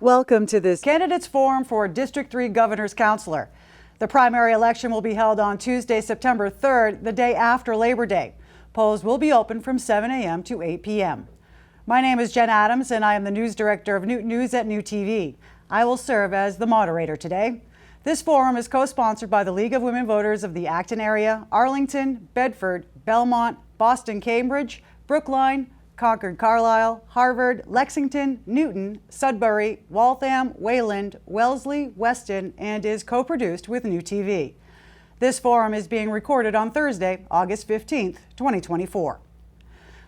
Welcome to this Candidates Forum for District 3 Governor's Councillor. The primary election will be held on Tuesday, September 3rd, the day after Labor Day. Polls will be open from 7 a.m. to 8 p.m. My name is Jen Adams, and I am the News Director of News at NewTV. I will serve as the moderator today. This forum is co-sponsored by the League of Women Voters of the Acton area, Arlington, Bedford, Belmont, Boston, Cambridge, Brookline, Concord, Carlisle, Harvard, Lexington, Newton, Sudbury, Waltham, Wayland, Wellesley, Weston, and is co-produced with NewTV. This forum is being recorded on Thursday, August 15th, 2024.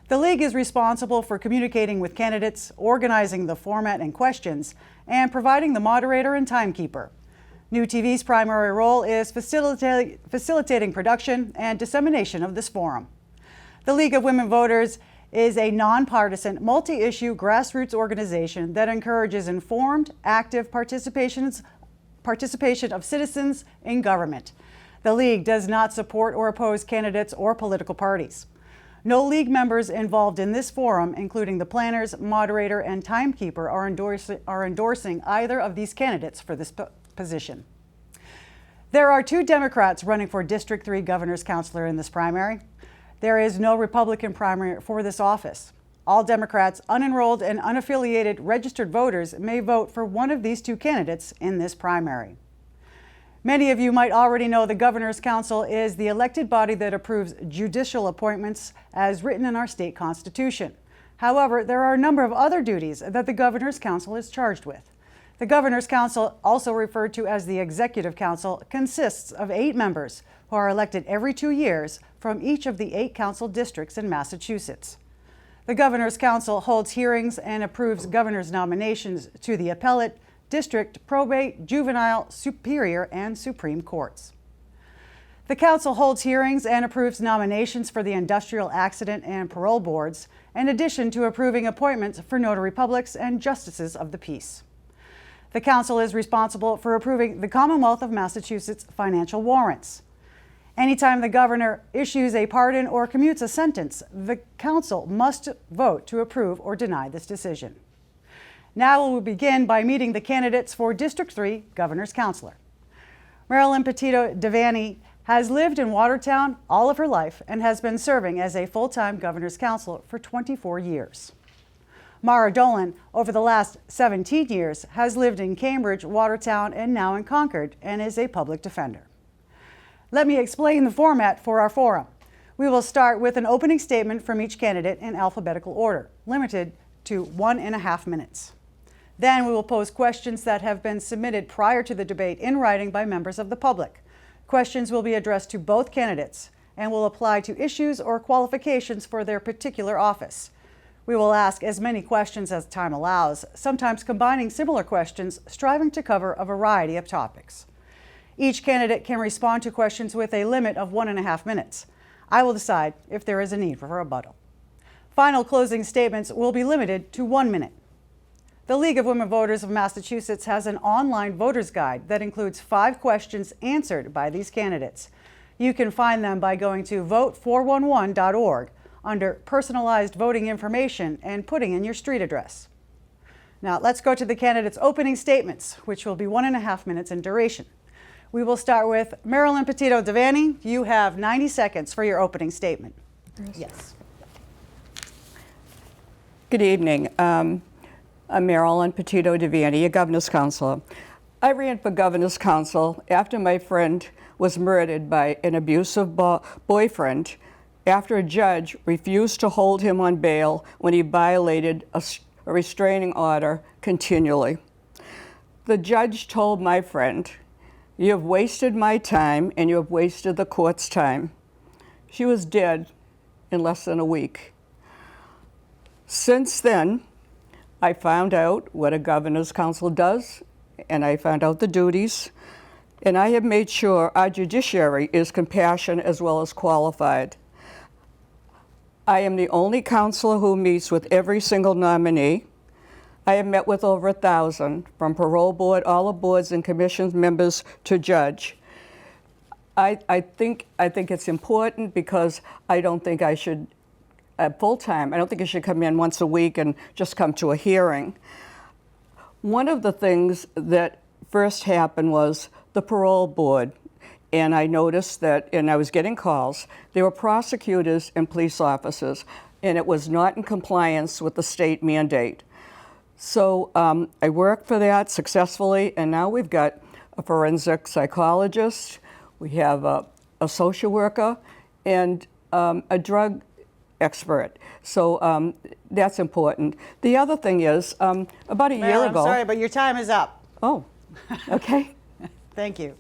The League is responsible for communicating with candidates, organizing the format and questions, and providing the moderator and timekeeper. NewTV's primary role is facilitating production and dissemination of this forum. The League of Women Voters is a nonpartisan, multi-issue grassroots organization that encourages informed, active participation of citizens in government. The League does not support or oppose candidates or political parties. No League members involved in this forum, including the planners, moderator, and timekeeper, are endorsing either of these candidates for this position. There are two Democrats running for District 3 Governor's Councillor in this primary. There is no Republican primary for this office. All Democrats, unenrolled and unaffiliated registered voters may vote for one of these two candidates in this primary. Many of you might already know the Governor's Council is the elected body that approves judicial appointments as written in our state constitution. However, there are a number of other duties that the Governor's Council is charged with. The Governor's Council, also referred to as the Executive Council, consists of 8 members who are elected every 2 years from each of the 8 council districts in Massachusetts. The Governor's Council holds hearings and approves governor's nominations to the appellate, district, probate, juvenile, superior, and supreme courts. The Council holds hearings and approves nominations for the industrial accident and parole boards, in addition to approving appointments for notary publics and justices of the peace. The Council is responsible for approving the Commonwealth of Massachusetts financial warrants. Anytime the governor issues a pardon or commutes a sentence, the Council must vote to approve or deny this decision. Now we will begin by meeting the candidates for District 3 Governor's Councillor. Marilyn Petitto Devaney has lived in Watertown all of her life and has been serving as a full-time Governor's Councillor for 24 years. Dolan, over the last 17 years, has lived in Cambridge, Watertown, and now in Concord, and is a public defender. Let me explain the format for our forum. We will start with an opening statement from each candidate in alphabetical order, limited to 1.5 minutes. Then we will pose questions that have been submitted prior to the debate in writing by members of the public. Questions will be addressed to both candidates and will apply to issues or qualifications for their particular office. We will ask as many questions as time allows, sometimes combining similar questions, striving to cover a variety of topics. Each candidate can respond to questions with a limit of 1.5 minutes. I will decide if there is a need for a rebuttal. Final closing statements will be limited to 1 minute. The League of Women Voters of Massachusetts has an online voter's guide that includes 5 questions answered by these candidates. You can find them by going to vote411.org under personalized voting information and putting in your street address. Now let's go to the candidates' opening statements, which will be 1.5 minutes in duration. We will start with Marilyn Petitto Devaney. You have 90 seconds for your opening statement. Yes. Good evening. I'm Marilyn Petitto Devaney, a Governor's Councillor. I ran for Governor's Council after my friend was murdered by an abusive boyfriend after a judge refused to hold him on bail when he violated a restraining order continually. The judge told my friend, "You have wasted my time and you have wasted the court's time." She was dead in less than a week. Since then, I found out what a Governor's Council does, and I found out the duties, and I have made sure our judiciary is compassionate as well as qualified. I am the only councillor who meets with every single nominee. I have met with over 1,000, from parole board, all the boards and commissions members to judge. I think it's important because I don't think I should full-time. I don't think you should come in once a week and just come to a hearing. One of the things that first happened was the parole board. And I noticed that, and I was getting calls, there were prosecutors and police officers, and it was not in compliance with the state mandate. So I worked for that successfully, and now we've got a forensic psychologist, we have a social worker, and a drug expert. So that's important. The other thing is, about a year ago... I'm sorry, but your time is up. Oh, okay. Thank you.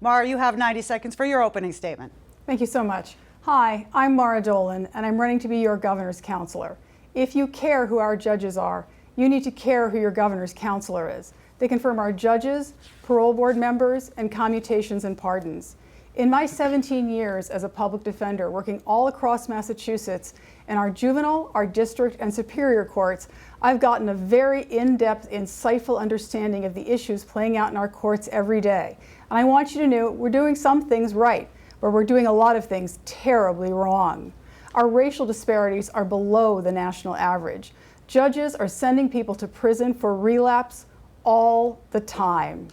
Mara, you have 90 seconds for your opening statement. Thank you so much. Hi, I'm Mara Dolan, and I'm running to be your governor's counselor. If you care who our judges are, you need to care who your governor's counselor is. They confirm our judges, parole board members, and commutations and pardons. In my 17 years as a public defender working all across Massachusetts in our juvenile, our district, and superior courts, I've gotten a very in-depth, insightful understanding of the issues playing out in our courts every day. And I want you to know we're doing some things right, but we're doing a lot of things terribly wrong. Our racial disparities are below the national average. Judges are sending people to prison for relapse all the time.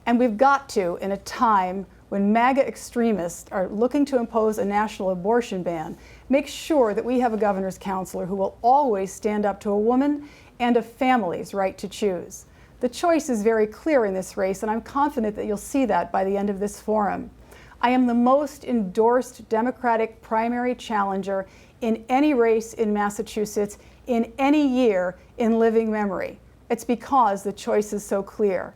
And we've got to, in a time when MAGA extremists are looking to impose a national abortion ban, make sure that we have a governor's counselor who will always stand up to a woman and a family's right to choose. The choice is very clear in this race, and I'm confident that you'll see that by the end of this forum. I am the most endorsed Democratic primary challenger in any race in Massachusetts in any year in living memory. It's because the choice is so clear.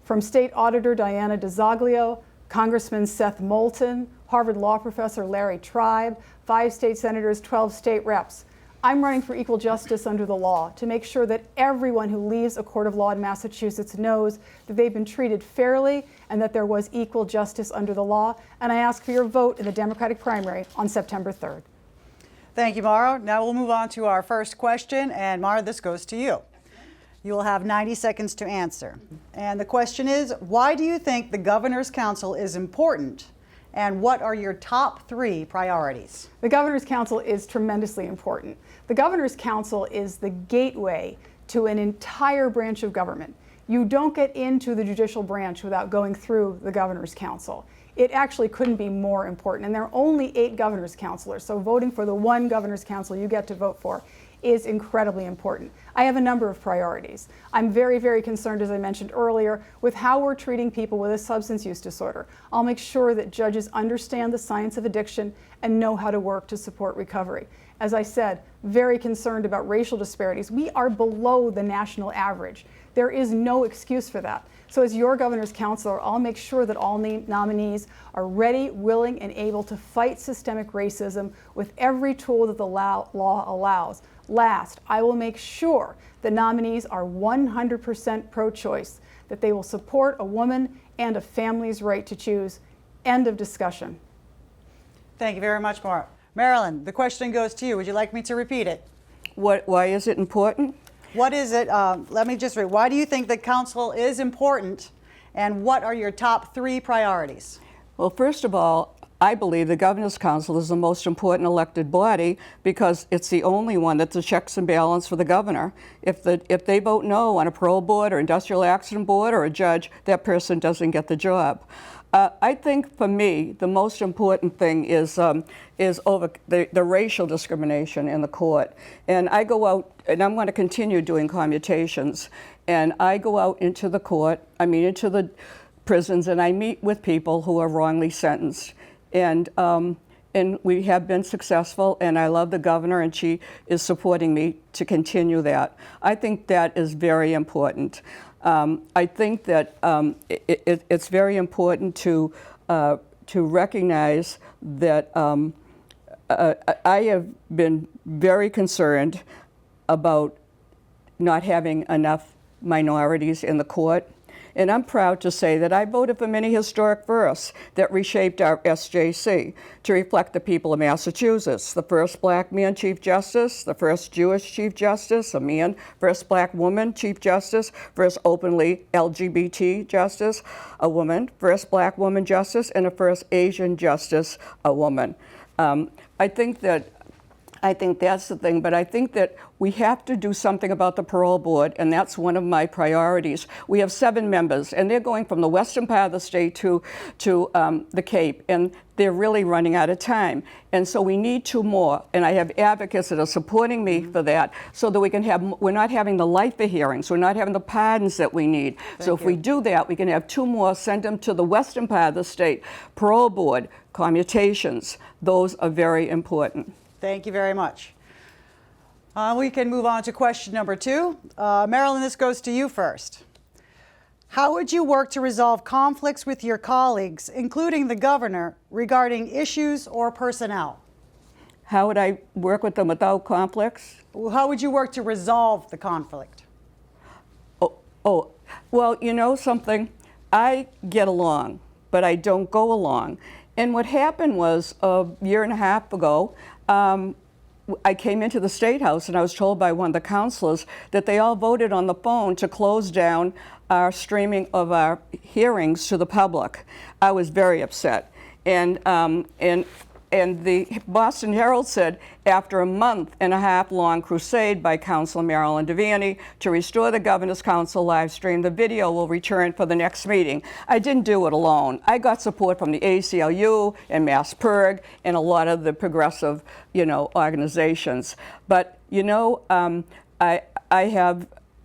From State Auditor Diana DeZoglio, Congressman Seth Moulton, Harvard Law Professor Larry Tribe, 5 state senators, 12 state reps. I'm running for equal justice under the law to make sure that everyone who leaves a court of law in Massachusetts knows that they've been treated fairly and that there was equal justice under the law. And I ask for your vote in the Democratic primary on September 3rd. Thank you, Mara. Now we'll move on to our first question. And Mara, this goes to you. You will have 90 seconds to answer. And the question is, why do you think the Governor's Council is important? And what are your top 3 priorities? The Governor's Council is tremendously important. The Governor's Council is the gateway to an entire branch of government. You don't get into the judicial branch without going through the Governor's Council. It actually couldn't be more important. And there are only 8 Governor's Counselors, so voting for the one Governor's Council you get to vote for is incredibly important. I have a number of priorities. I'm very, very concerned, as I mentioned earlier, with how we're treating people with a substance use disorder. I'll make sure that judges understand the science of addiction and know how to work to support recovery. As I said, very concerned about racial disparities. We are below the national average. There is no excuse for that. So as your governor's counselor, I'll make sure that all nominees are ready, willing, and able to fight systemic racism with every tool that the law allows. Last, I will make sure the nominees are 100% pro-choice, that they will support a woman and a family's right to choose. End of discussion. Thank you very much, Mara. Marilyn, the question goes to you. Would you like me to repeat it? Why is it important? What is it? Let me just read. Why do you think the council is important, and what are your top 3 priorities? Well, first of all, I believe the Governor's Council is the most important elected body because it's the only one that's a checks and balance for the governor. If they vote no on a parole board or industrial accident board or a judge, that person doesn't get the job. I think for me, the most important thing is over the racial discrimination in the court. And I go out, and I'm going to continue doing commutations, and I go out into the court, into the prisons, and I meet with people who are wrongly sentenced. And we have been successful, and I love the governor, and she is supporting me to continue that. I think that is very important. I think that it's very important to recognize that I have been very concerned about not having enough minorities in the court. And I'm proud to say that I voted for many historic firsts that reshaped our SJC to reflect the people of Massachusetts. The first black man Chief Justice, the first Jewish Chief Justice, a man, first black woman Chief Justice, first openly LGBT Justice, a woman, first black woman Justice, and a first Asian Justice, a woman. I think that I think that's the thing, but I think that we have to do something about the parole board, and that's one of my priorities. We have 7 members, and they're going from the western part of the state to the Cape, and they're really running out of time. And so we need 2 more, and I have advocates that are supporting me for that, so that we can have, we're not having the LIFA hearings, we're not having the pardons that we need. So if we do that, we can have 2 more, send them to the western part of the state. Parole board, commutations, those are very important. Thank you very much. We can move on to question number 2. Marilyn, this goes to you first. How would you work to resolve conflicts with your colleagues, including the governor, regarding issues or personnel? How would I work with them without conflicts? How would you work to resolve the conflict? Well, you know something? I get along, but I don't go along. And what happened was, a year and a half ago, I came into the State House and I was told by one of the councillors that they all voted on the phone to close down our streaming of our hearings to the public. I was very upset. And the Boston Herald said, after a month-and-a-half long crusade by Councillor Marilyn Devaney to restore the Governor's Council live stream, the video will return for the next meeting. I didn't do it alone. I got support from the ACLU and MassPIRG and a lot of the progressive, organizations. But,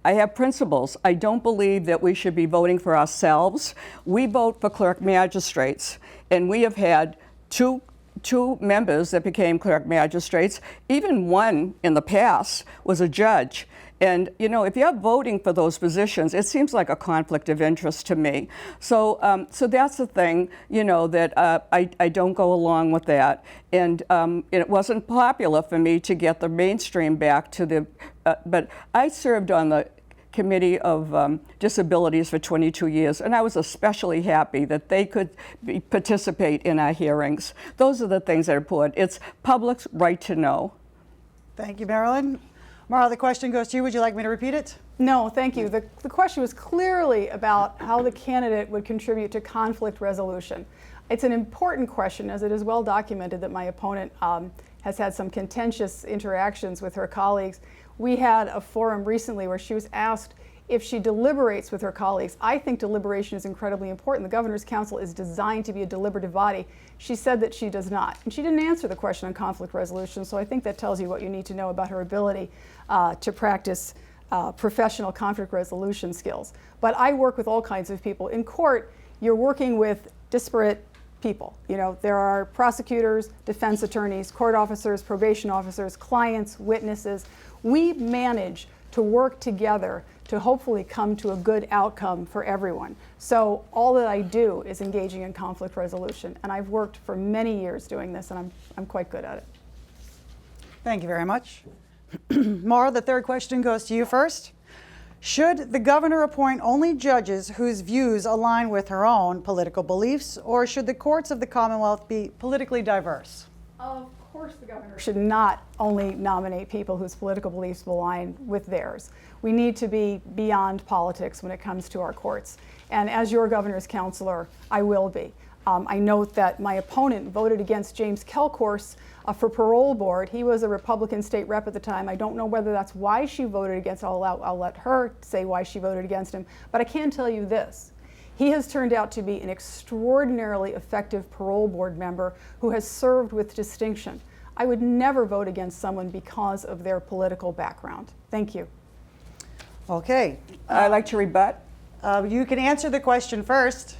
I have principles. I don't believe that we should be voting for ourselves. We vote for clerk magistrates, and we have had two members that became clerk magistrates. Even one in the past was a judge. And if you're voting for those positions, it seems like a conflict of interest to me. So that's the thing, that I don't go along with that. And it wasn't popular for me to get the mainstream back to the. But I served on the Committee of Disabilities for 22 years, and I was especially happy that they could participate in our hearings. Those are the things that are important. It's public's right to know. Thank you, Marilyn. Mara, the question goes to you. Would you like me to repeat it? No, thank you. The question was clearly about how the candidate would contribute to conflict resolution. It's an important question, as it is well documented that my opponent has had some contentious interactions with her colleagues. We had a forum recently where she was asked if she deliberates with her colleagues. I think deliberation is incredibly important. The Governor's Council is designed to be a deliberative body. She said that she does not. And she didn't answer the question on conflict resolution, so I think that tells you what you need to know about her ability to practice professional conflict resolution skills. But I work with all kinds of people. In court, you're working with disparate people. There are prosecutors, defense attorneys, court officers, probation officers, clients, witnesses. We manage to work together to hopefully come to a good outcome for everyone. So all that I do is engaging in conflict resolution, and I've worked for many years doing this, and I'm quite good at it. Thank you very much. Mara, the third question goes to you first. Should the governor appoint only judges whose views align with her own political beliefs, or should the courts of the Commonwealth be politically diverse? Of course, the governor should not only nominate people whose political beliefs align with theirs. We need to be beyond politics when it comes to our courts. And as your governor's counselor, I will be. I note that my opponent voted against James Kelcourse for parole board. He was a Republican state rep at the time. I don't know whether that's why she voted against. I'll let her say why she voted against him. But I can tell you this. He has turned out to be an extraordinarily effective parole board member who has served with distinction. I would never vote against someone because of their political background. Thank you. Okay. I'd like to rebut. You can answer the question first.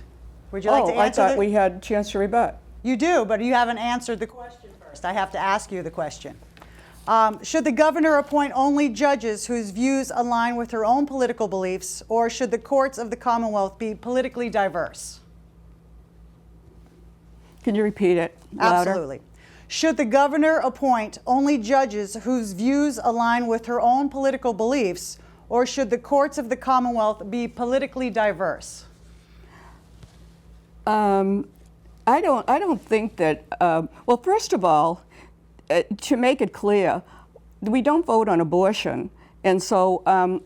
Would you like to answer I thought we had a chance to rebut. You do, but you haven't answered the question first. I have to ask you the question. Should the governor appoint only judges whose views align with her own political beliefs, or should the courts of the Commonwealth be politically diverse? Can you repeat it louder? Absolutely. Should the governor appoint only judges whose views align with her own political beliefs, or should the courts of the Commonwealth be politically diverse? I don't think that. Well, first of all, to make it clear, we don't vote on abortion, and so and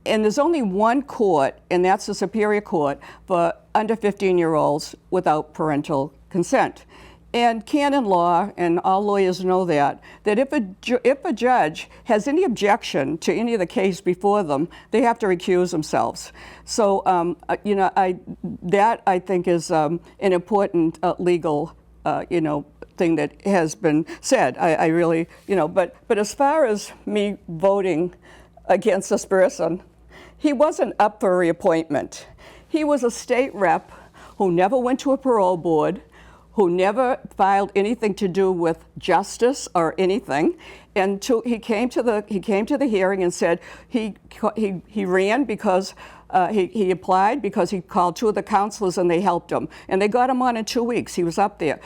there's only one court, and that's the Superior Court for under 15-year-olds without parental consent. And canon law, and all lawyers know that if a judge has any objection to any of the case before them, they have to recuse themselves. So, you know, that I think is an important legal, you know, thing that has been said. I really, you know, but as far as me voting against this person, he wasn't up for reappointment. He was a state rep who never went to a parole board, who never filed anything to do with justice or anything, and he came to the hearing and said he ran because he applied because he called 2 of the counselors and they helped him, and they got him on in 2 weeks. He was up there.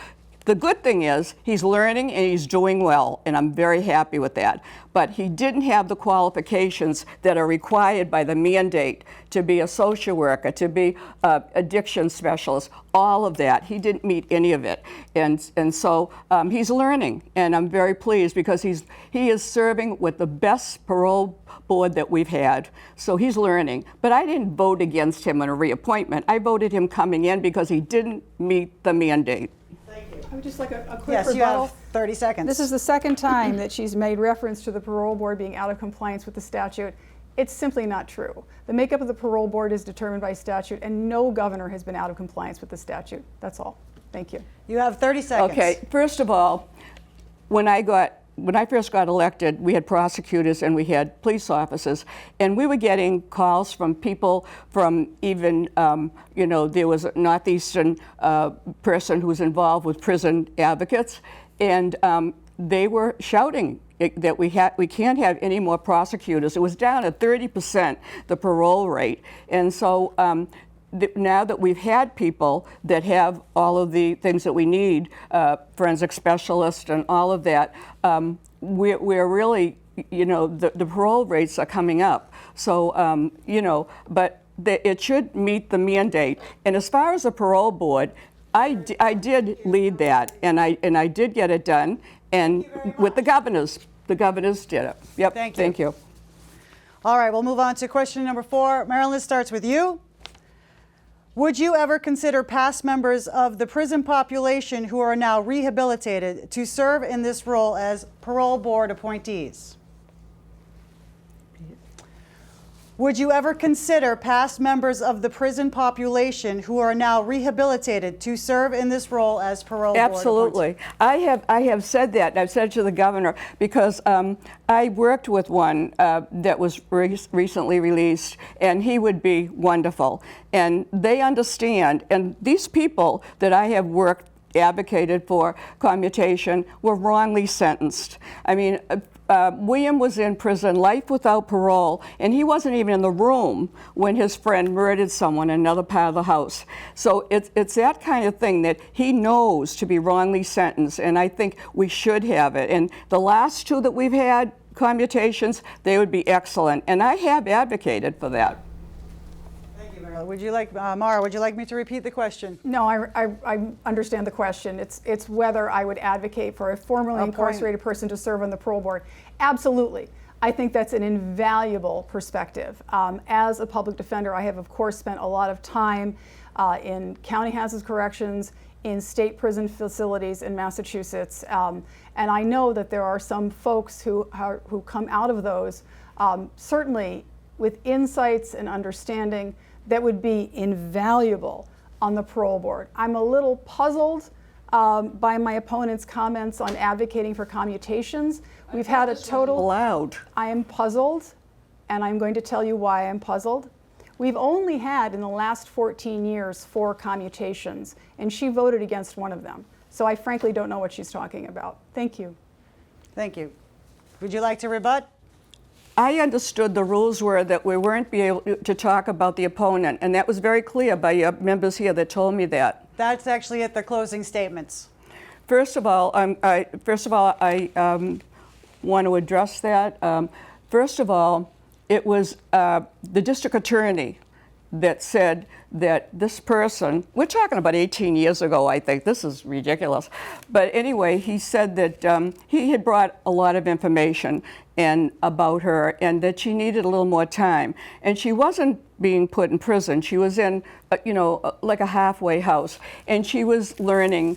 The good thing is he's learning and he's doing well, and I'm very happy with that. But he didn't have the qualifications that are required by the mandate to be a social worker, to be an addiction specialist, all of that. He didn't meet any of it. And so he's learning, and I'm very pleased because he is serving with the best parole board that we've had. So he's learning. But I didn't vote against him on a reappointment. I voted him coming in because he didn't meet the mandate. I would just like a quick Yes, you rebuttal. have 30 seconds. This is the second time that she's made reference to the parole board being out of compliance with the statute. It's simply not true. The makeup of the parole board is determined by statute, and no governor has been out of compliance with the statute. That's all. Thank you. You have 30 seconds. Okay, first of all, when I first got elected, we had prosecutors and we had police officers, and we were getting calls from people from even, you know, there was a Northeastern person who was involved with prison advocates, and they were shouting that we can't have any more prosecutors. It was down at 30%, the parole rate, and so now that we've had people that have all of the things that we need, forensic specialists and all of that, we're really, you know, the parole rates are coming up. So, you know, but it should meet the mandate. And as far as the parole board, I did lead that, and I did get it done, and with the governors did it. Yep. Thank you. All right, we'll move on to question number 4. Marilyn, starts with you. Would you ever consider past members of the prison population who are now rehabilitated to serve in this role as parole board appointees? Would you ever consider past members of the prison population who are now rehabilitated to serve in this role as parole board appointees? Absolutely. I have said that, and I've said it to the governor, because I worked with one that was recently released, and he would be wonderful. And they understand, and these people that I have advocated for commutation were wrongly sentenced. I mean, William was in prison, life without parole, and he wasn't even in the room when his friend murdered someone in another part of the house. So it's that kind of thing that he knows to be wrongly sentenced, and I think we should have it. And the last 2 that we've had, commutations, they would be excellent, and I have advocated for that. Thank you, Marilyn. Would you like, Mara, would you like me to repeat the question? No, I understand the question. It's whether I would advocate for a formerly incarcerated person to serve on the parole board. Absolutely. I think that's an invaluable perspective. As a public defender, I have, of course, spent a lot of time in county houses corrections, in state prison facilities in Massachusetts, and I know that there are some folks who come out of those certainly with insights and understanding that would be invaluable on the parole board. I'm a little puzzled by my opponent's comments on advocating for commutations. We've had a total... Allowed. I am puzzled, and I'm going to tell you why I'm puzzled. We've only had, in the last 14 years, 4 commutations, and she voted against one of them. So I frankly don't know what she's talking about. Thank you. Thank you. Would you like to rebut? I understood the rules were that we weren't be able to talk about the opponent, and that was very clear by your members here that told me that. That's actually at the closing statements. First of all, I want to address that. First of all, it was the district attorney that said that this person, we're talking about 18 years ago, I think, this is ridiculous. But anyway, he said that he had brought a lot of information and about her and that she needed a little more time. And she wasn't being put in prison. She was in, like a halfway house. And she was learning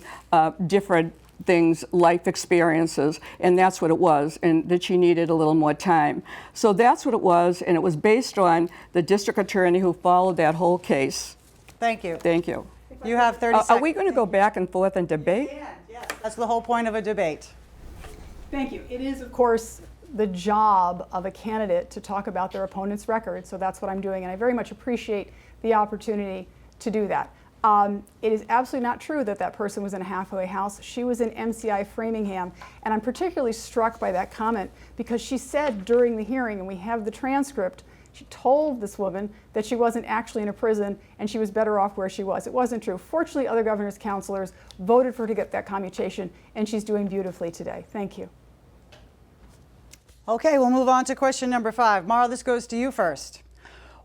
different things, life experiences, and that's what it was, and that she needed a little more time. So that's what it was, and it was based on the district attorney who followed that whole case. Thank you. Thank you. You have 30 seconds. Are we going to go back and forth and debate? Yes. That's the whole point of a debate. Thank you. It is, of course, the job of a candidate to talk about their opponent's record, so that's what I'm doing, and I very much appreciate the opportunity to do that. It is absolutely not true that that person was in a halfway house. She was in MCI Framingham, and I'm particularly struck by that comment because she said during the hearing, and we have the transcript, she told this woman that she wasn't actually in a prison and she was better off where she was. It wasn't true. Fortunately, other governor's counselors voted for her to get that commutation, and she's doing beautifully today. Thank you. Okay, we'll move on to question number 5. Mara, this goes to you first.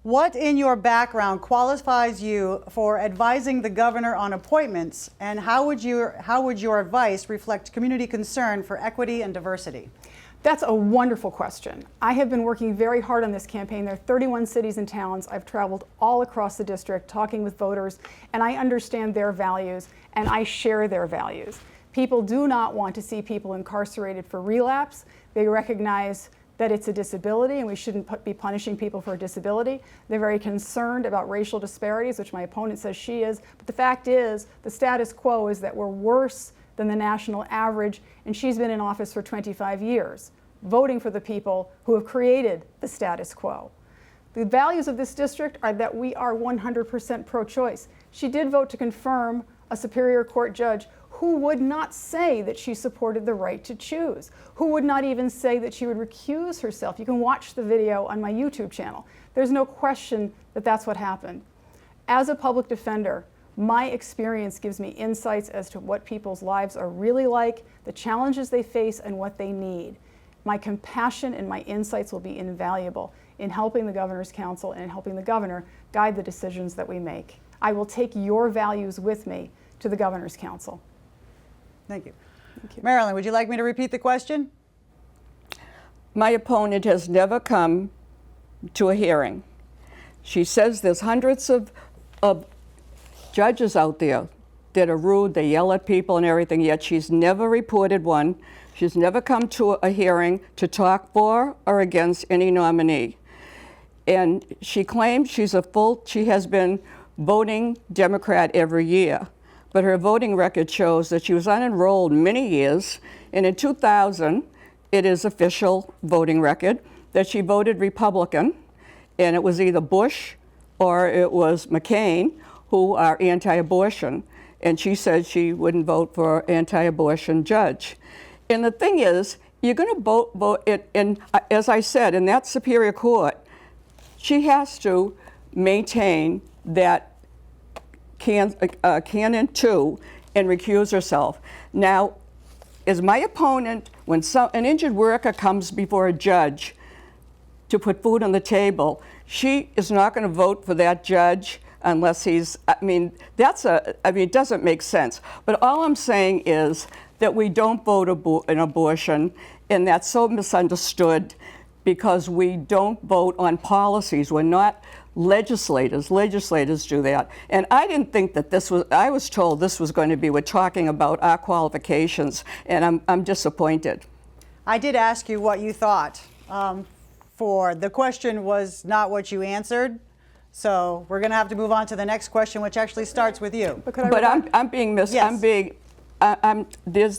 What in your background qualifies you for advising the governor on appointments, and how would your advice reflect community concern for equity and diversity? That's a wonderful question. I have been working very hard on this campaign. There are 31 cities and towns. I've traveled all across the district talking with voters, and I understand their values, and I share their values. People do not want to see people incarcerated for relapse. They recognize that it's a disability and we shouldn't be punishing people for a disability. They're very concerned about racial disparities, which my opponent says she is. But the fact is, the status quo is that we're worse than the national average, and she's been in office for 25 years, voting for the people who have created the status quo. The values of this district are that we are 100% pro-choice. She did vote to confirm a Superior Court judge who would not say that she supported the right to choose, who would not even say that she would recuse herself. You can watch the video on my YouTube channel. There's no question that that's what happened. As a public defender, my experience gives me insights as to what people's lives are really like, the challenges they face, and what they need. My compassion and my insights will be invaluable in helping the Governor's Council and in helping the Governor guide the decisions that we make. I will take your values with me to the Governor's Council. Thank you. Thank you. Marilyn, would you like me to repeat the question? My opponent has never come to a hearing. She says there's hundreds of judges out there that are rude, they yell at people and everything, yet she's never reported one. She's never come to a hearing to talk for or against any nominee. And she claims she has been voting Democrat every year. But her voting record shows that she was unenrolled many years, and in 2000, it is official voting record that she voted Republican, and it was either Bush or it was McCain, who are anti-abortion, and she said she wouldn't vote for an anti-abortion judge. And the thing is, you're going to vote it, and as I said, in that Superior Court, she has to maintain that Canon 2 and recuse herself. Now, as my opponent, when an injured worker comes before a judge to put food on the table, she is not going to vote for that judge unless he's, it doesn't make sense. But all I'm saying is that we don't vote an abortion, and that's so misunderstood because we don't vote on policies. We're not legislators. Legislators do that. And I didn't think that I was told this was going to be, we're talking about our qualifications, and I'm disappointed. I did ask you what you thought. The question was not what you answered, so we're going to have to move on to the next question, which actually starts with you. But I'm being there's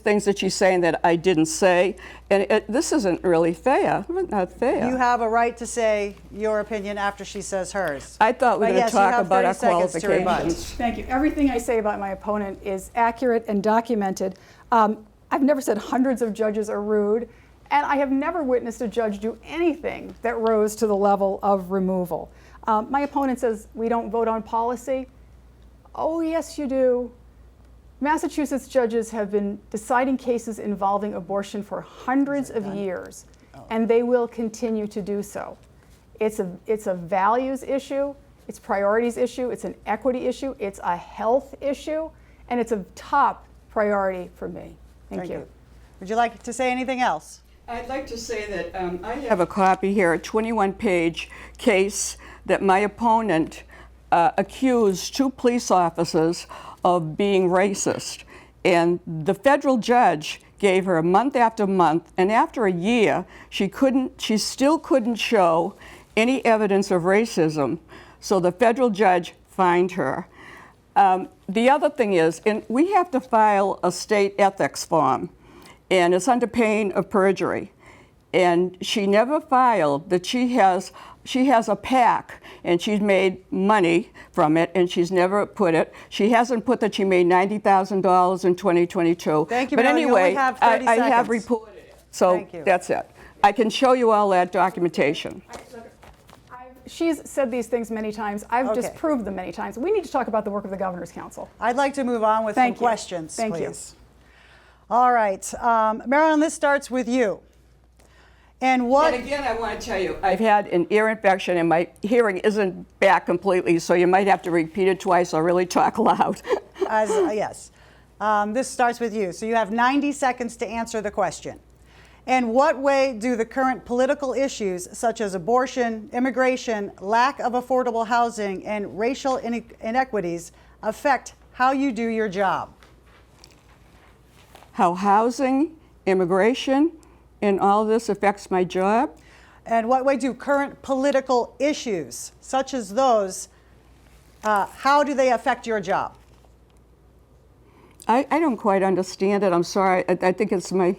things that she's saying that I didn't say, and this isn't really fair. Not fair. You have a right to say your opinion after she says hers. I thought we were going to talk about our qualifications. Thank you. Everything I say about my opponent is accurate and documented. I've never said hundreds of judges are rude, and I have never witnessed a judge do anything that rose to the level of removal. My opponent says we don't vote on policy. Oh, yes, you do. Massachusetts judges have been deciding cases involving abortion for hundreds of years, and they will continue to do so. It's a values issue, It's priorities issue, it's an equity issue, it's a health issue, and it's a top priority for me. Thank you. Would you like to say anything else? I'd like to say that I have a copy here, a 21-page case that my opponent accused 2 police officers of being racist. And the federal judge gave her month after month, and after a year, she still couldn't show any evidence of racism. So the federal judge fined her. The other thing is, and we have to file a state ethics form, and it's under pain of perjury. And she never filed that she has a PAC, and she's made money from it, and she's never put it. She hasn't put that she made $90,000 in 2022. Thank you, but Marilyn. You only anyway, have 30 I have seconds. reported it. So Thank you. that's it. I can show you all that documentation. She's said these things many times. I've Okay. disproved them many times. We need to talk about the work of the Governor's Council. I'd like to move on with some Thank you. questions, Thank you. please. All right. Marilyn, this starts with you. And what... And again, I want to tell you, I've had an ear infection and my hearing isn't back completely, so you might have to repeat it twice or really talk loud. Yes. This starts with you. So you have 90 seconds to answer the question. In what way do the current political issues, such as abortion, immigration, lack of affordable housing, and racial inequities, affect how you do your job? How housing, immigration, and all this affects my job? And what way do current political issues, such as those, how do they affect your job? I don't quite understand it. I'm sorry. I think it's my...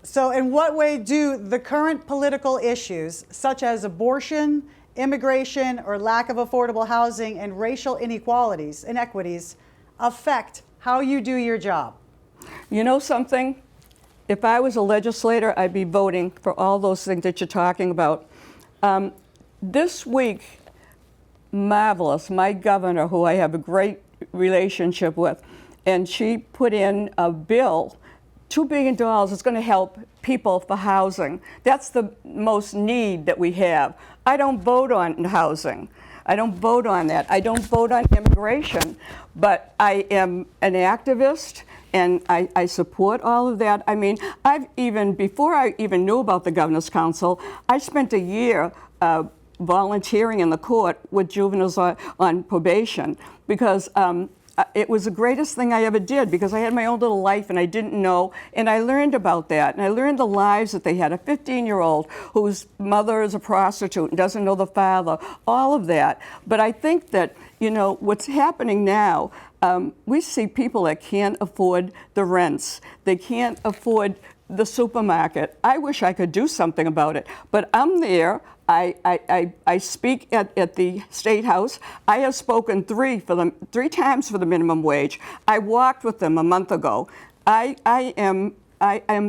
So in what way do the current political issues, such as abortion, immigration, or lack of affordable housing, and racial inequities, affect how you do your job? You know something? If I was a legislator, I'd be voting for all those things that you're talking about. This week, marvelous, my governor, who I have a great relationship with, and she put in a bill, $2 billion is going to help people for housing. That's the most need that we have. I don't vote on housing. I don't vote on that. I don't vote on immigration, but I am an activist and I support all of that. I mean, before I even knew about the Governor's Council, I spent a year volunteering in the court with juveniles on probation because it was the greatest thing I ever did because I had my own little life and I didn't know, and I learned about that. And I learned the lives that they had. A 15-year-old whose mother is a prostitute and doesn't know the father, all of that. But I think that, you know, what's happening now, we see people that can't afford the rents. They can't afford the supermarket. I wish I could do something about it, but I'm there. I speak at the State House. I have spoken three times for the minimum wage. I walked with them a month ago. I am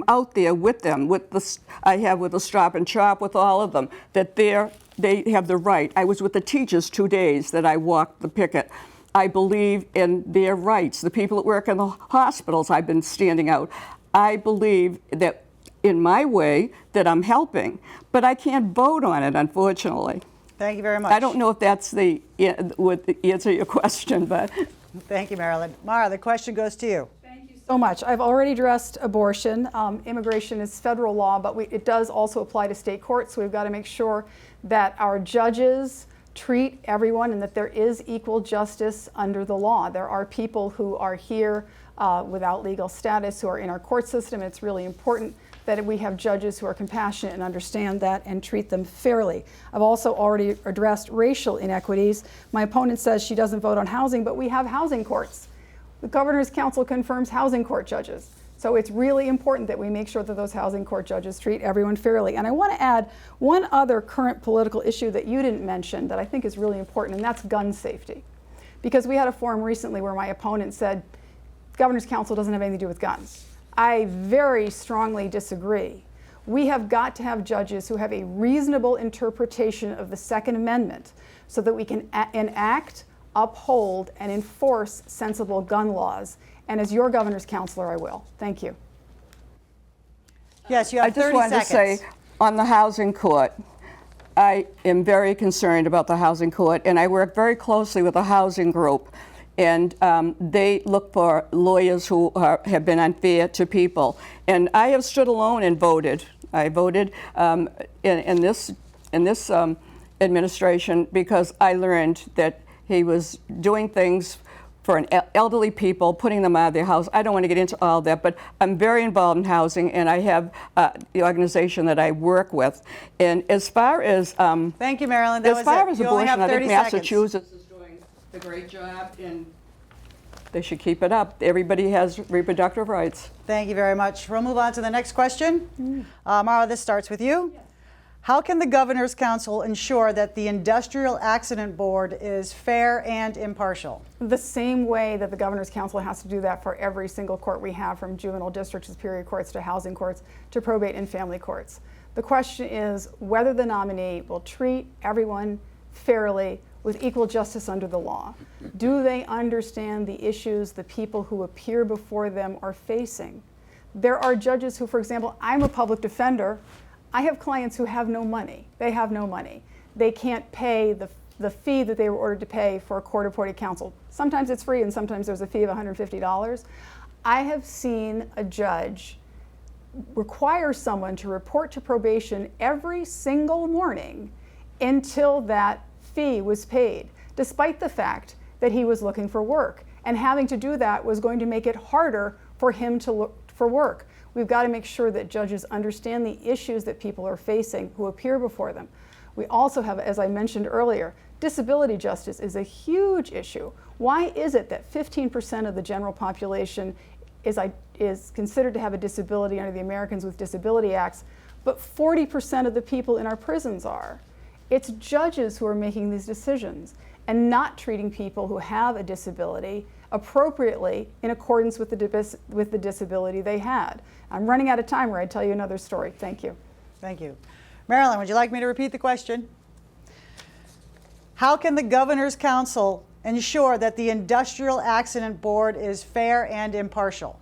out there with them. With the Stop and Shop, with all of them. That they have the right. I was with the teachers 2 days that I walked the picket. I believe in their rights. The people that work in the hospitals, I've been standing out. I believe that in my way that I'm helping, but I can't vote on it, unfortunately. Thank you very much. I don't know if that's would answer your question, but. Thank you, Marilyn. Mara, the question goes to you. Thank you so much. I've already addressed abortion. Immigration is federal law, but it does also apply to state courts, so we've got to make sure that our judges treat everyone and that there is equal justice under the law. There are people who are here without legal status who are in our court system. It's really important that we have judges who are compassionate and understand that and treat them fairly. I've also already addressed racial inequities. My opponent says she doesn't vote on housing, but we have housing courts. The Governor's Council confirms housing court judges. So it's really important that we make sure that those housing court judges treat everyone fairly. And I want to add one other current political issue that you didn't mention that I think is really important, and that's gun safety. Because we had a forum recently where my opponent said, Governor's Council doesn't have anything to do with guns. I very strongly disagree. We have got to have judges who have a reasonable interpretation of the Second Amendment so that we can enact, uphold, and enforce sensible gun laws. And as your Governor's Counselor, I will. Thank you. Yes, you have 30 seconds. I just wanted to say, on the housing court, I am very concerned about the housing court, and I work very closely with a housing group. And they look for lawyers who have been unfair to people. And I have stood alone and voted. I voted in this administration because I learned that he was doing things for elderly people, putting them out of their house. I don't want to get into all that, but I'm very involved in housing, and I have the organization that I work with. And as far as thank you, Marilyn. That as was far it. as You only abortion, have I think 30 seconds. Massachusetts is doing a great job, and they should keep it up. Everybody has reproductive rights. Thank you very much. We'll move on to the next question. Mara, this starts with you. Yes. How can the Governor's Council ensure that the Industrial Accident Board is fair and impartial? The same way that the Governor's Council has to do that for every single court we have, from juvenile district superior courts to housing courts to probate and family courts. The question is whether the nominee will treat everyone fairly with equal justice under the law. Do they understand the issues the people who appear before them are facing? There are judges who, for example, I'm a public defender. I have clients who have no money. They have no money. They can't pay the fee that they were ordered to pay for a court-appointed counsel. Sometimes it's free and sometimes there's a fee of $150. I have seen a judge require someone to report to probation every single morning until that fee was paid, despite the fact that he was looking for work. And having to do that was going to make it harder for him to look for work. We've got to make sure that judges understand the issues that people are facing who appear before them. We also have, as I mentioned earlier, disability justice is a huge issue. Why is it that 15% of the general population is considered to have a disability under the Americans with Disability Acts, but 40% of the people in our prisons are? It's judges who are making these decisions and not treating people who have a disability appropriately in accordance with the disability they had. I'm running out of time, where I tell you another story. Thank you. Thank you. Marilyn, would you like me to repeat the question? How can the Governor's Council ensure that the Industrial Accident Board is fair and impartial?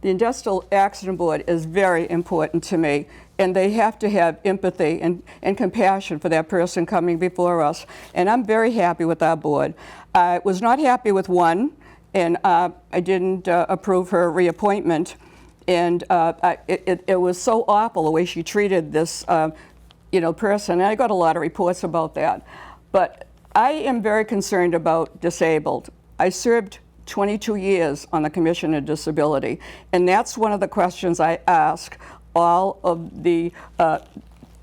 The Industrial Accident Board is very important to me, and they have to have empathy and compassion for that person coming before us. And I'm very happy with our board. I was not happy with one, and I didn't approve her reappointment. And it was so awful the way she treated this person. And I got a lot of reports about that. But I am very concerned about disabled. I served 22 years on the Commission on Disability, and that's one of the questions I ask all of the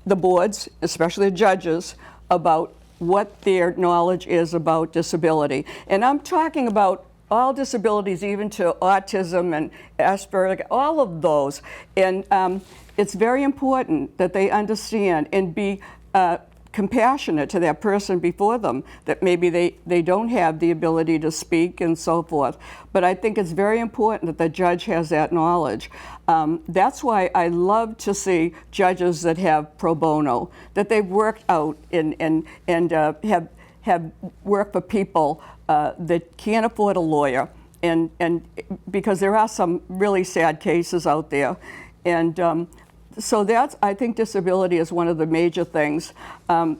boards, especially the judges, about what their knowledge is about disability. And I'm talking about all disabilities, even to autism and Asperger, all of those. And it's very important that they understand and be compassionate to that person before them, that maybe they don't have the ability to speak and so forth. But I think it's very important that the judge has that knowledge. That's why I love to see judges that have pro bono, that they've worked out and have worked for people that can't afford a lawyer, and because there are some really sad cases out there. And so I think disability is one of the major things. The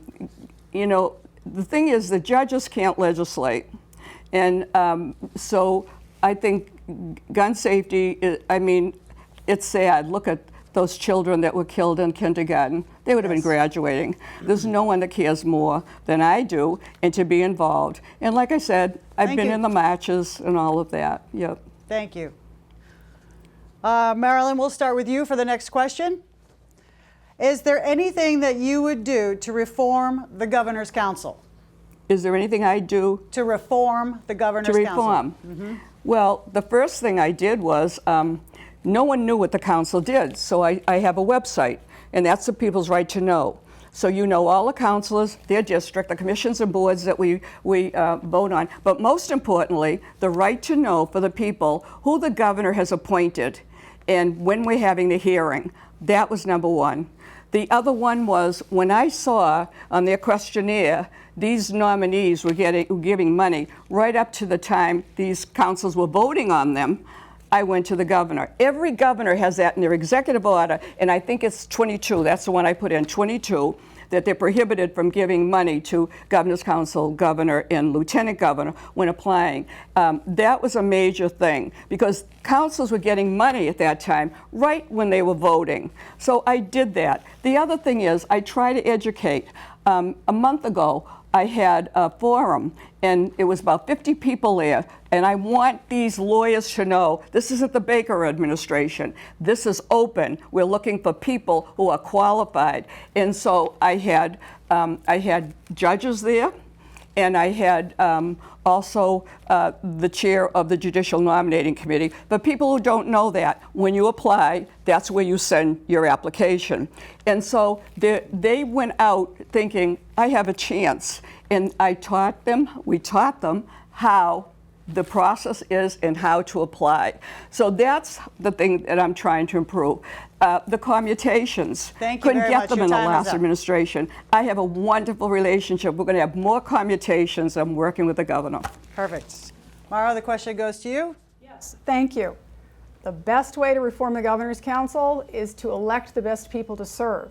thing is, the judges can't legislate. And so I think gun safety, it's sad. Look at those children that were killed in kindergarten. They would have been graduating. There's no one that cares more than I do, and to be involved. And like I said, I've been in the marches and all of that. Yep. Thank you. Marilyn, we'll start with you for the next question. Is there anything that you would do to reform the Governor's Council? Is there anything I do? To reform the Governor's Council. To reform? Mm-hmm. Well, the first thing I did was, no one knew what the council did, so I have a website, and that's the people's right to know. So you know all the councilors, their district, the commissions and boards that we vote on, but most importantly, the right to know for the people who the governor has appointed and when we're having the hearing. That was number one. The other one was when I saw on their questionnaire these nominees were giving money right up to the time these councils were voting on them, I went to the governor. Every governor has that in their executive order, and I think it's 22. That's the one I put in, 22, that they're prohibited from giving money to governor's council, governor, and lieutenant governor when applying. That was a major thing because councils were getting money at that time right when they were voting. So I did that. The other thing is I try to educate. A month ago, I had a forum, and it was about 50 people there, and I want these lawyers to know this isn't the Baker administration. This is open. We're looking for people who are qualified. And so I had judges there, and I had also the chair of the Judicial Nominating Committee. But people who don't know that, when you apply, that's where you send your application. And so they went out thinking, I have a chance. And we taught them how the process is and how to apply. So that's the thing that I'm trying to improve. The commutations. Thank you Couldn't very get much. them Your in the time is last up. administration. I have a wonderful relationship. We're going to have more commutations. I'm working with the governor. Perfect. Mara, the question goes to you. Yes, thank you. The best way to reform the Governor's Council is to elect the best people to serve.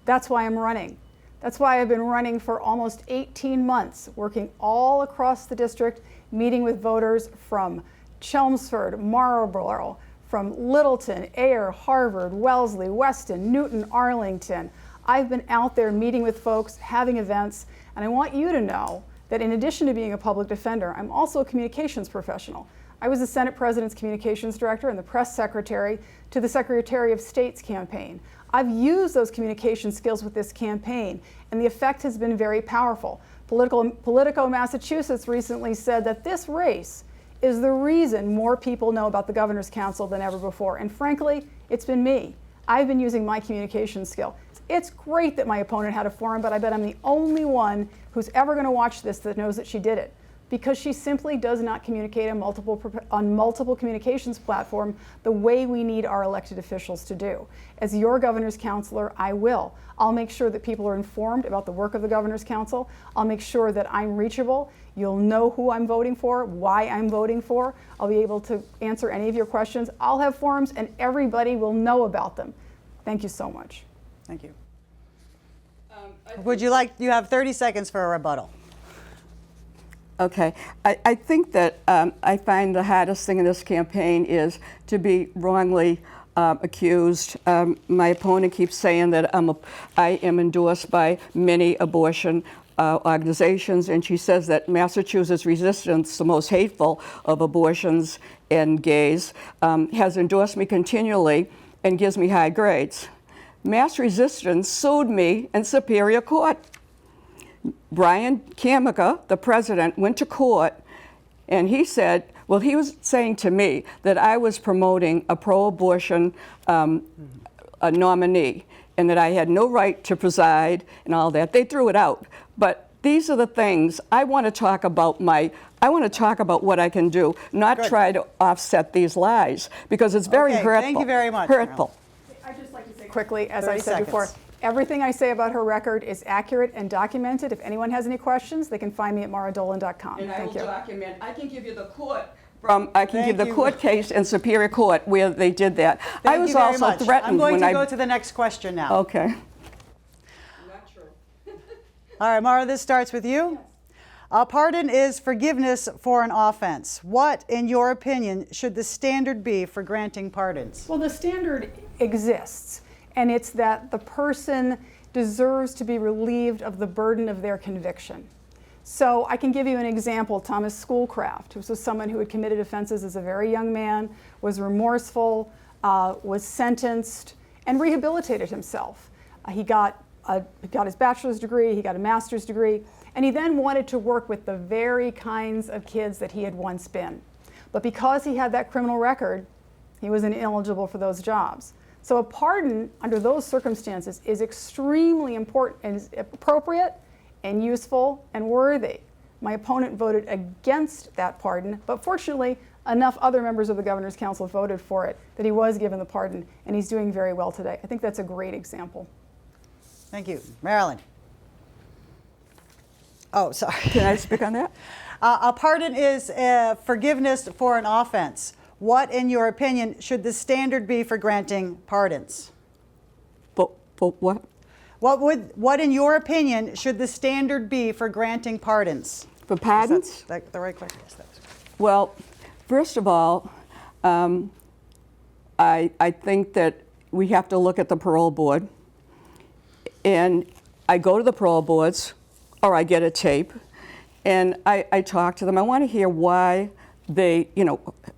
That's why I'm running. That's why I've been running for almost 18 months, working all across the district, meeting with voters from Chelmsford, Marlborough, from Littleton, Ayer, Harvard, Wellesley, Weston, Newton, Arlington. I've been out there meeting with folks, having events, and I want you to know that in addition to being a public defender, I'm also a communications professional. I was the Senate President's Communications Director and the Press Secretary to the Secretary of State's campaign. I've used those communication skills with this campaign, and the effect has been very powerful. Politico Massachusetts recently said that this race is the reason more people know about the Governor's Council than ever before. And frankly, it's been me. I've been using my communication skill. It's great that my opponent had a forum, but I bet I'm the only one who's ever going to watch this that knows that she did it, because she simply does not communicate on multiple communications platform the way we need our elected officials to do. As your governor's counselor, I will. I'll make sure that people are informed about the work of the Governor's Council. I'll make sure that I'm reachable. You'll know who I'm voting for, why I'm voting for. I'll be able to answer any of your questions. I'll have forums and everybody will know about them. Thank you so much. Thank you. You have 30 seconds for a rebuttal. Okay, I think that I find the hardest thing in this campaign is to be wrongly accused. My opponent keeps saying that I am endorsed by many abortion organizations, and she says that Massachusetts Resistance, the most hateful of abortions and gays, has endorsed me continually and gives me high grades. Mass Resistance sued me in Superior Court. Brian Kamika, the president, went to court and he said, well, he was saying to me that I was promoting a pro-abortion a nominee and that I had no right to preside and all that. They threw it out. But these are the things I want to talk about. I want to talk about what I can do, not try to offset these lies, because it's very hurtful. Thank you very much. Hurtful. I'd just like to say quickly, as I 30 said seconds. before, everything I say about her record is accurate and documented. If anyone has any questions, they can find me at maradolan.com. And I Thank will you. document. I can give you the court give the court case in Superior Court where they did that. I was also threatened I'm going when to go to the next question now. Okay. Not true. All right, Mara, this starts with you. A pardon is forgiveness for an offense. What, in your opinion, should the standard be for granting pardons? Well, the standard exists, and it's that the person deserves to be relieved of the burden of their conviction. So I can give you an example. Thomas Schoolcraft, who was someone who had committed offenses as a very young man, was remorseful, was sentenced, and rehabilitated himself. He got his bachelor's degree, he got a master's degree, and he then wanted to work with the very kinds of kids that he had once been. But because he had that criminal record, he was ineligible for those jobs. So a pardon under those circumstances is extremely important and appropriate and useful and worthy. My opponent voted against that pardon, but fortunately, enough other members of the Governor's Council voted for it that he was given the pardon, and he's doing very well today. I think that's a great example. Thank you. Marilyn. Oh, sorry. Can I speak on that? A pardon is forgiveness for an offense. What, in your opinion, should the standard be for granting pardons? For what? What in your opinion should the standard be for granting pardons? For pardons? Is that the right question? Yes, that's Well, first of all, I think that we have to look at the parole board. And I go to the parole boards, or I get a tape, and I talk to them. I want to hear why they,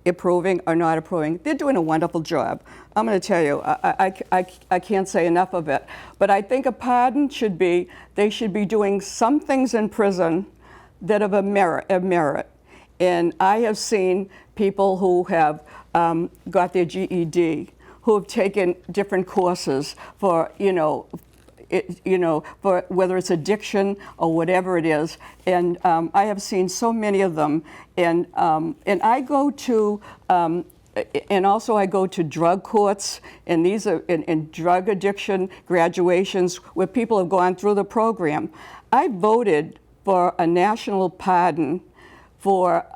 approving or not approving. They're doing a wonderful job. I'm going to tell you, I can't say enough of it. But I think a pardon should be, they should be doing some things in prison that have a merit. And I have seen people who have got their GED, who have taken different courses for, for whether it's addiction or whatever it is. And I have seen so many of them. And I go to, and also I go to drug courts, and these are in drug addiction graduations where people have gone through the program. I voted for a national pardon for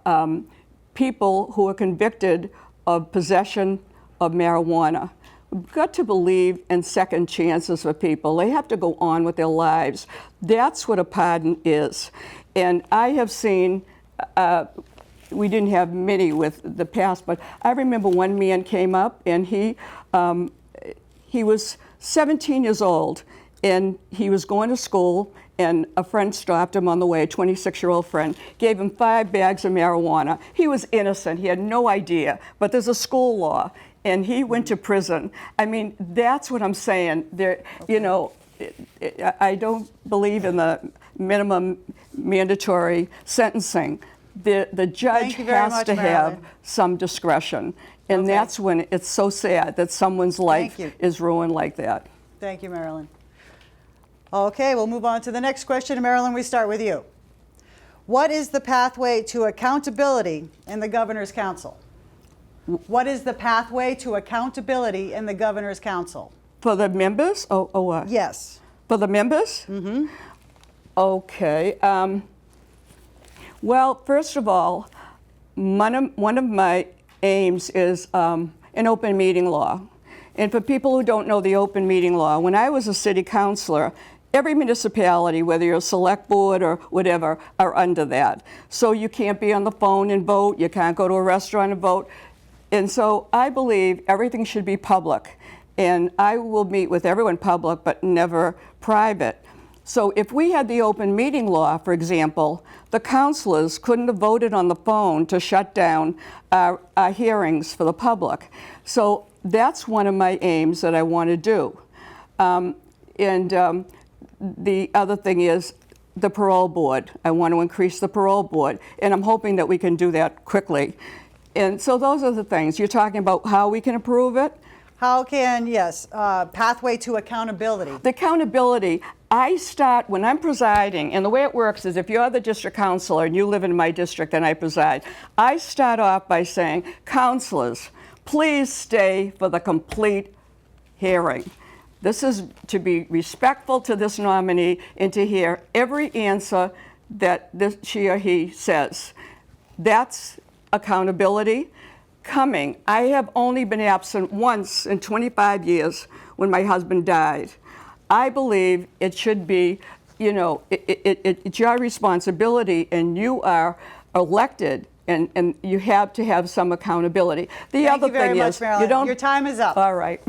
people who are convicted of possession of marijuana. We've got to believe in second chances for people. They have to go on with their lives. That's what a pardon is. And I have seen, we didn't have many with the past, but I remember one man came up and he was 17 years old and he was going to school, and a friend stopped him on the way, a 26-year-old friend, gave him 5 bags of marijuana. He was innocent, he had no idea, but there's a school law, and he went to prison. I mean, that's what I'm saying. There, I don't believe in the minimum mandatory sentencing. The judge has to have some discretion, and that's when it's so sad that someone's life is ruined like that. Thank you, Marilyn. Okay, we'll move on to the next question. Marilyn, we start with you. What is the pathway to accountability in the Governor's Council? What is the pathway to accountability in the Governor's Council? For the members, or what? Yes. For the members? Mm-hmm. Okay. Well, first of all, one of my aims is an open meeting law. And for people who don't know the open meeting law, when I was a city councilor, every municipality, whether you're a select board or whatever, are under that. So you can't be on the phone and vote, you can't go to a restaurant and vote. And so I believe everything should be public. And I will meet with everyone public, but never private. So if we had the open meeting law, for example, the councilors couldn't have voted on the phone to shut down our hearings for the public. So that's one of my aims that I want to do. The other thing is the parole board. I want to increase the parole board, and I'm hoping that we can do that quickly. And so those are the things. You're talking about how we can improve it? How can, yes, pathway to accountability. The accountability, I start when I'm presiding, and the way it works is if you're the district councilor and you live in my district and I preside, I start off by saying, councilors, please stay for the complete hearing. This is to be respectful to this nominee and to hear every answer that she or he says. That's accountability. Coming. I have only been absent once in 25 years when my husband died. I believe it should be, it's your responsibility, and you are elected, and you have to have some accountability. The other thing is, you don't. Your time is up. All right.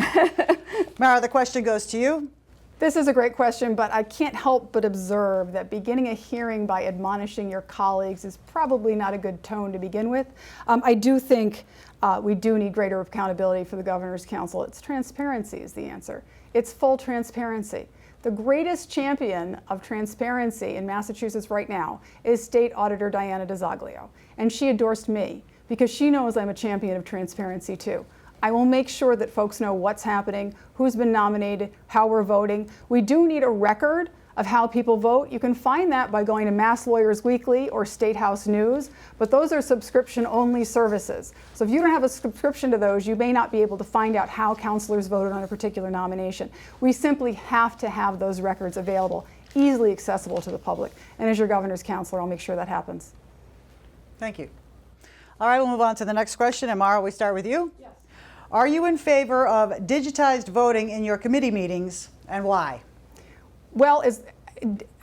Mara, the question goes to you. This is a great question, but I can't help but observe that beginning a hearing by admonishing your colleagues is probably not a good tone to begin with. I do think we do need greater accountability for the Governor's Council. It's transparency is the answer. It's full transparency. The greatest champion of transparency in Massachusetts right now is State Auditor Diana DiZoglio, and she endorsed me because she knows I'm a champion of transparency too. I will make sure that folks know what's happening, who's been nominated, how we're voting. We do need a record of how people vote. You can find that by going to Mass Lawyers Weekly or State House News, but those are subscription-only services. So if you don't have a subscription to those, you may not be able to find out how councilors voted on a particular nomination. We simply have to have those records available, easily accessible to the public. And as your governor's counselor, I'll make sure that happens. Thank you. All right, we'll move on to the next question. And Mara, we start with you. Yes. Are you in favor of digitized voting in your committee meetings, and why? Well,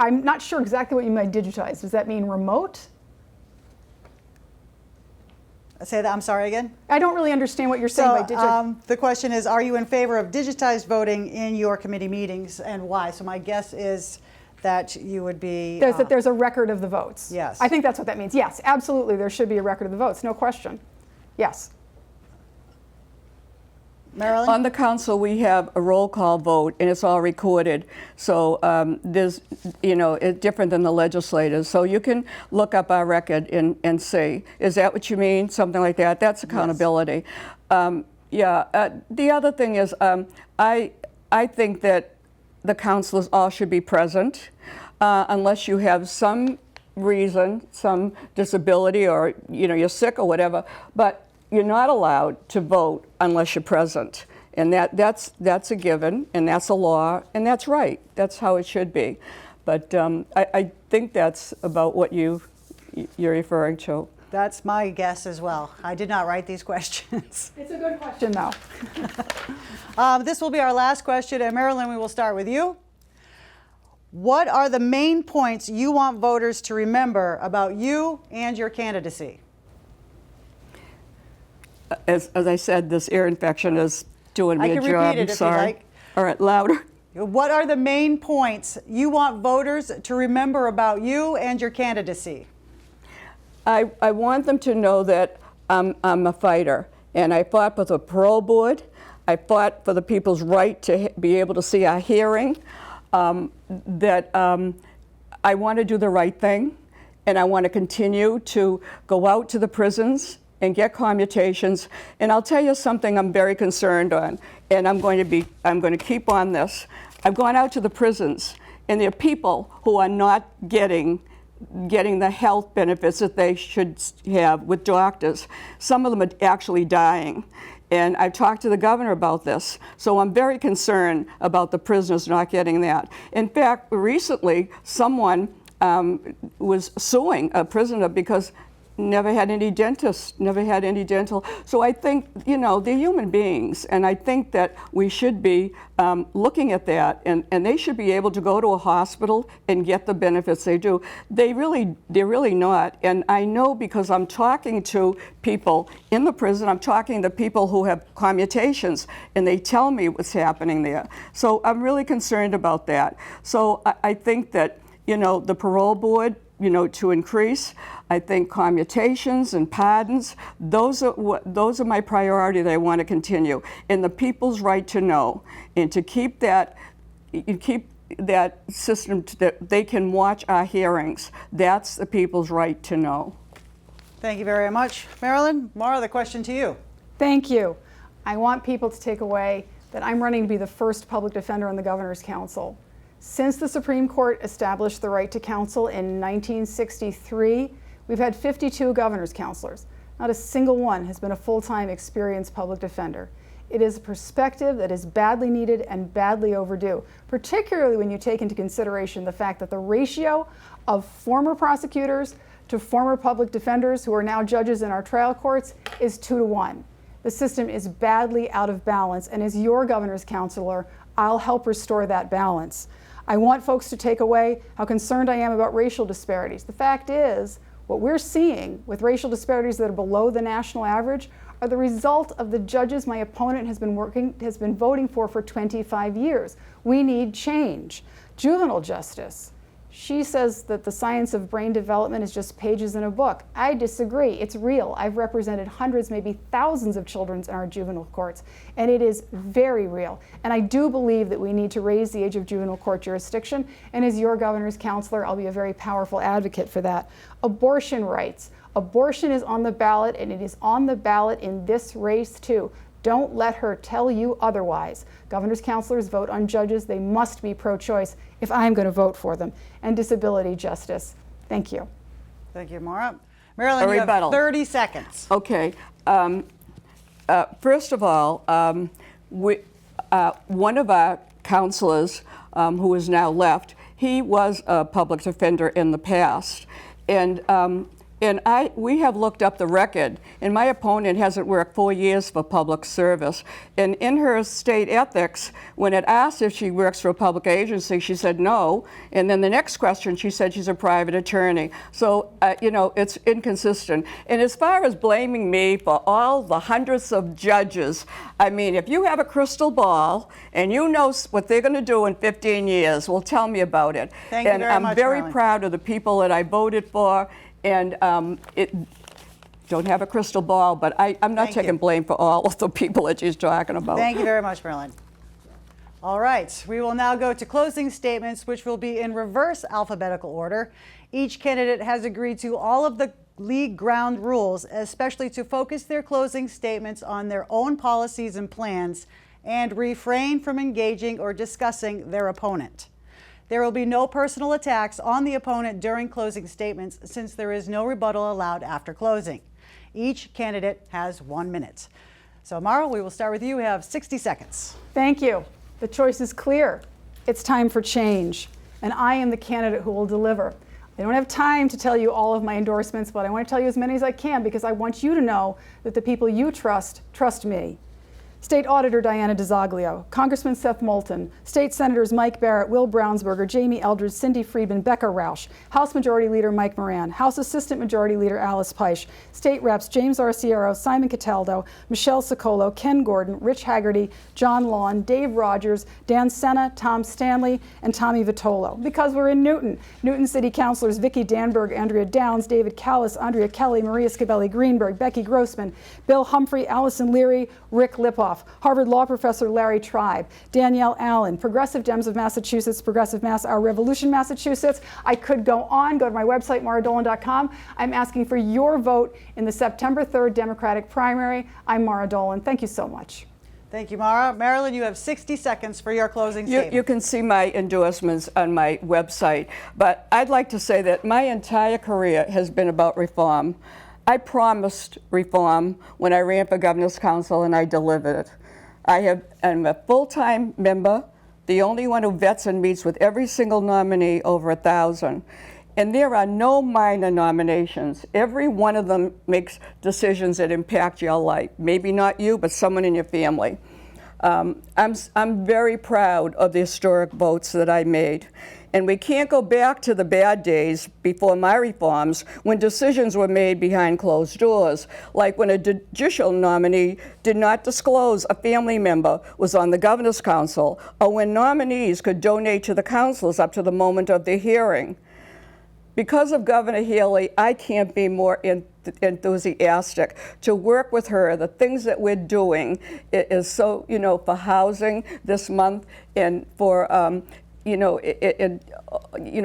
I'm not sure exactly what you mean by digitized. Does that mean remote? Say that, I'm sorry again? I don't really understand what you're saying by digitized. The question is, are you in favor of digitized voting in your committee meetings and why? So my guess is that you would be... That there's a record of the votes. Yes. I think that's what that means. Yes, absolutely, there should be a record of the votes, no question. Yes. Marilyn? On the council, we have a roll call vote, and it's all recorded. So there's, it's different than the legislators. So you can look up our record and see, is that what you mean? Something like that. That's accountability. Yes. The other thing is, I think that the councilors all should be present, unless you have some reason, some disability, or you're sick or whatever. But you're not allowed to vote unless you're present. And that's a given, and that's a law, and that's right. That's how it should be. But I think that's about what you're referring to. That's my guess as well. I did not write these questions. It's a good question, though. This will be our last question, and Marilyn, we will start with you. What are the main points you want voters to remember about you and your candidacy? As I said, this ear infection is doing me a job. I can repeat it I'm if sorry. you like. All right, louder. What are the main points you want voters to remember about you and your candidacy? I want them to know that I'm a fighter, and I fought for the parole board. I fought for the people's right to be able to see our hearing. That I want to do the right thing, and I want to continue to go out to the prisons and get commutations. And I'll tell you something I'm very concerned on, and I'm going to keep on this. I've gone out to the prisons, and there are people who are not getting the health benefits that they should have with doctors. Some of them are actually dying. And I've talked to the governor about this. So I'm very concerned about the prisoners not getting that. In fact, recently, someone was suing a prisoner because never had any dentists, never had any dental. So I think, they're human beings, and I think that we should be looking at that, and they should be able to go to a hospital and get the benefits they do. They're really not, and I know because I'm talking to people in the prison, I'm talking to people who have commutations, and they tell me what's happening there. So I'm really concerned about that. So I think that, the parole board, to increase. I think commutations and pardons, those are my priority that I want to continue. And the people's right to know, and to keep that system that they can watch our hearings. That's the people's right to know. Thank you very much. Marilyn, Mara, the question to you. Thank you. I want people to take away that I'm running to be the first public defender on the Governor's Council. Since the Supreme Court established the right to counsel in 1963, we've had 52 governor's counselors. Not a single one has been a full-time experienced public defender. It is a perspective that is badly needed and badly overdue, particularly when you take into consideration the fact that the ratio of former prosecutors to former public defenders who are now judges in our trial courts is 2 to 1. The system is badly out of balance, and as your governor's counselor, I'll help restore that balance. I want folks to take away how concerned I am about racial disparities. The fact is, what we're seeing with racial disparities that are below the national average are the result of the judges my opponent has been voting for 25 years. We need change. Juvenile justice. She says that the science of brain development is just pages in a book. I disagree. It's real. I've represented hundreds, maybe thousands of children in our juvenile courts, and it is very real. And I do believe that we need to raise the age of juvenile court jurisdiction, and as your governor's counselor, I'll be a very powerful advocate for that. Abortion rights. Abortion is on the ballot, and it is on the ballot in this race too. Don't let her tell you otherwise. Governor's counselors vote on judges. They must be pro-choice if I'm going to vote for them. And disability justice. Thank you. Thank you, Maura. Marilyn, you have 30 seconds. Okay. First of all, one of our counselors who is now left, he was a public defender in the past. And And we have looked up the record, and my opponent hasn't worked 4 years for public service. And in her state ethics, when it asked if she works for a public agency, she said no. And then the next question, she said she's a private attorney. So, you know, it's inconsistent. And as far as blaming me for all the hundreds of judges, I mean, if you have a crystal ball and you know what they're going to do in 15 years, well, tell me about it. Thank you and very I'm much, very Marilyn. proud of the people that I voted for. And don't have a crystal ball, but I'm not Thank you. taking blame for all of the people that she's talking about. Thank you very much, Marilyn. All right, we will now go to closing statements, which will be in reverse alphabetical order. Each candidate has agreed to all of the league ground rules, especially to focus their closing statements on their own policies and plans and refrain from engaging or discussing their opponent. There will be no personal attacks on the opponent during closing statements since there is no rebuttal allowed after closing. Each candidate has 1 minute. So Mara, we will start with you. We have 60 seconds. Thank you. The choice is clear. It's time for change, and I am the candidate who will deliver. I don't have time to tell you all of my endorsements, but I want to tell you as many as I can because I want you to know that the people you trust me. State Auditor Diana DeZoglio, Congressman Seth Moulton, State Senators Mike Barrett, Will Brownsberger, Jamie Eldridge, Cindy Friedman, Becca Rausch, House Majority Leader Mike Moran, House Assistant Majority Leader Alice Peisch, State Reps James Arciero, Simon Cataldo, Michelle Socolo, Ken Gordon, Rich Haggerty, John Lawn, Dave Rogers, Dan Senna, Tom Stanley, and Tommy Vitolo. Because we're in Newton. Newton City Councilors Vicki Danberg, Andrea Downs, David Callis, Andrea Kelly, Maria Scabelli Greenberg, Becky Grossman, Bill Humphrey, Allison Leary, Rick Lipoff, Harvard Law Professor Larry Tribe, Danielle Allen, Progressive Dems of Massachusetts, Progressive Mass, Our Revolution Massachusetts. I could go on. Go to my website, maradolan.com. I'm asking for your vote in the September 3rd Democratic primary. I'm Mara Dolan. Thank you so much. Thank you, Mara. Marilyn, you have 60 seconds for your closing statement. You can see my endorsements on my website, but I'd like to say that my entire career has been about reform. I promised reform when I ran for governor's council, and I delivered it. I'm a full-time member, the only one who vets and meets with every single nominee, over 1,000. And there are no minor nominations. Every one of them makes decisions that impact your life. Maybe not you, but someone in your family. I'm very proud of the historic votes that I made. And we can't go back to the bad days before my reforms when decisions were made behind closed doors, like when a judicial nominee did not disclose a family member was on the governor's council, or when nominees could donate to the councils up to the moment of their hearing. Because of Governor Healy, I can't be more enthusiastic to work with her. The things that we're doing is so, you know, for housing this month and for,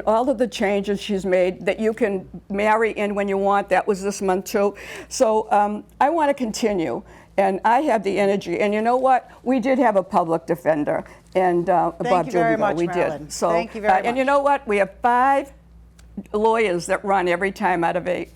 all of the changes she's made that you can marry in when you want. That was this month too. So I want to continue, and I have the energy. And you know what? We did have a public defender, and Bob Thank you very Jubigo, much, we Marilyn. did. So, thank you very much. And you know what? We have 5 lawyers that run every time out of 8.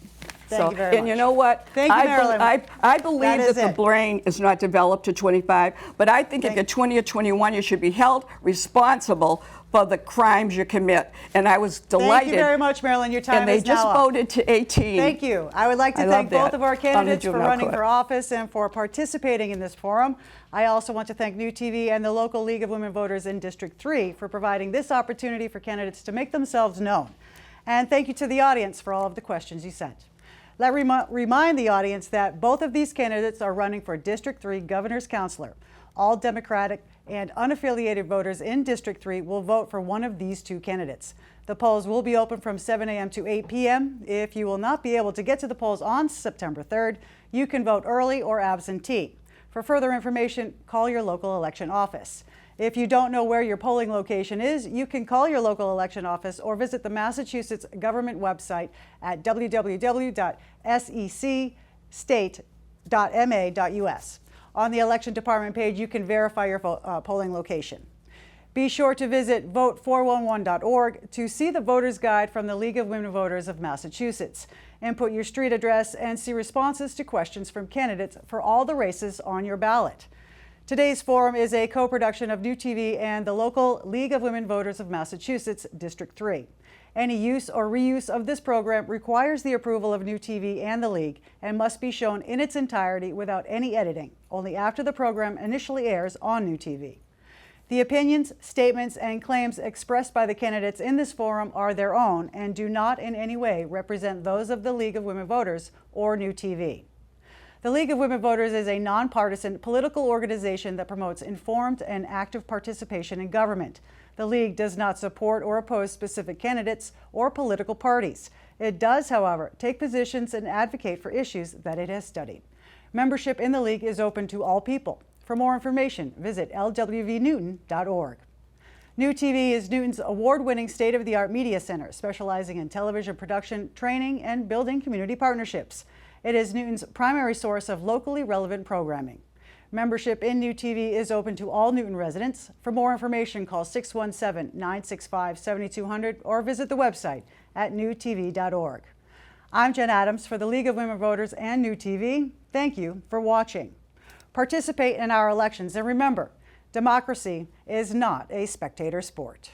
Thank you very and much. you know what? Thank you, Marilyn. I believe That that is the it. brain is not developed to 25, but I think if you're 20 or 21, you should be held responsible for the crimes you commit. And I was delighted. Thank you very much, Marilyn. Your time And they is now just up. voted to 18. Thank you. I would like to I thank love both that. of our On the candidates for juvenile running court. for office and for participating in this forum. I also want to thank NewTV and the local League of Women Voters in District 3 for providing this opportunity for candidates to make themselves known. And thank you to the audience for all of the questions you sent. Let me remind the audience that both of these candidates are running for District 3 Governor's Councilor. All Democratic and unaffiliated voters in District 3 will vote for one of these 2 candidates. The polls will be open from 7 a.m. to 8 p.m. If you will not be able to get to the polls on September 3rd, you can vote early or absentee. For further information, call your local election office. If you don't know where your polling location is, you can call your local election office or visit the Massachusetts government website at www.secstate.ma.us. On the election department page, you can verify your polling location. Be sure to visit vote411.org to see the voter's guide from the League of Women Voters of Massachusetts. Input your street address and see responses to questions from candidates for all the races on your ballot. Today's forum is a co-production of NewTV and the local League of Women Voters of Massachusetts, District 3. Any use or reuse of this program requires the approval of NewTV and the League and must be shown in its entirety without any editing, only after the program initially airs on NewTV. The opinions, statements, and claims expressed by the candidates in this forum are their own and do not in any way represent those of the League of Women Voters or NewTV. The League of Women Voters is a nonpartisan political organization that promotes informed and active participation in government. The League does not support or oppose specific candidates or political parties. It does, however, take positions and advocate for issues that it has studied. Membership in the League is open to all people. For more information, visit lwvnewton.org. NewTV is Newton's award-winning state-of-the-art media center, specializing in television production, training, and building community partnerships. It is Newton's primary source of locally relevant programming. Membership in NewTV is open to all Newton residents. For more information, call 617-965-7200 or visit the website at newtv.org. I'm Jen Adams for the League of Women Voters and NewTV. Thank you for watching. Participate in our elections and remember, democracy is not a spectator sport.